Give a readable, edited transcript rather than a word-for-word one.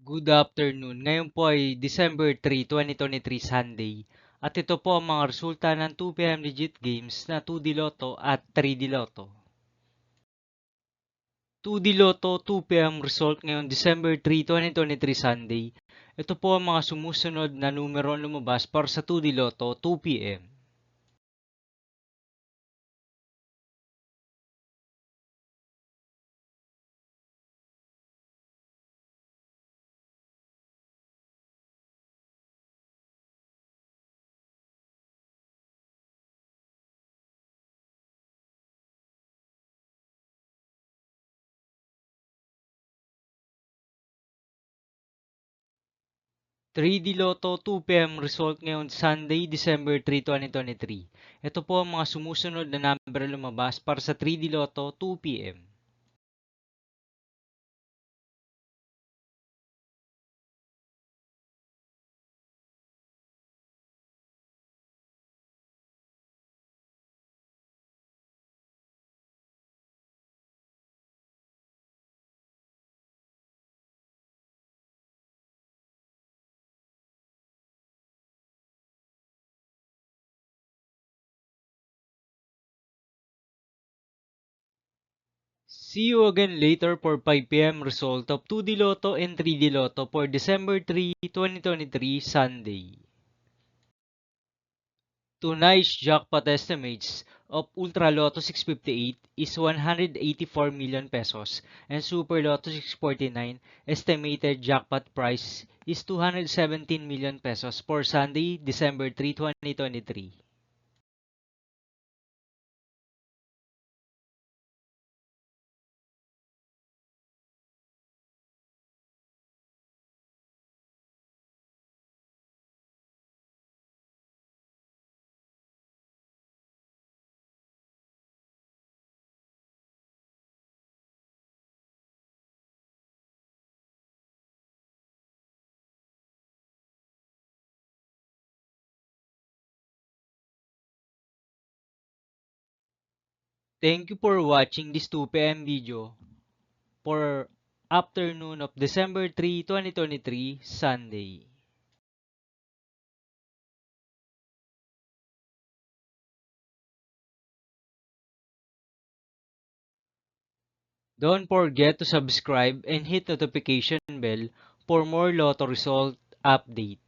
Good afternoon. Ngayon po ay December 3, 2023 Sunday. At ito po ang mga resulta ng 2 PM legit games na 2D Lotto at 3D Lotto. 2D Lotto 2 PM result ngayon December 3, 2023 Sunday. Ito po ang mga sumusunod na numero ang lumabas para sa 2D Lotto 2 PM. 3D Lotto 2 PM result ngayon Sunday, December 3, 2023. Ito po ang mga sumusunod na number lumabas para sa 3D Lotto 2 PM. See you again later for 5 PM result of 2D Lotto and 3D Lotto for December 3, 2023 Sunday. Tonight's jackpot estimates of Ultra Lotto 658 is 184 million pesos and Super Lotto 649 estimated jackpot price is 217 million pesos for Sunday, December 3, 2023. Thank you for watching this 2 PM video for afternoon of December 3, 2023 Sunday. Don't forget to subscribe and hit notification bell for more Lotto result update.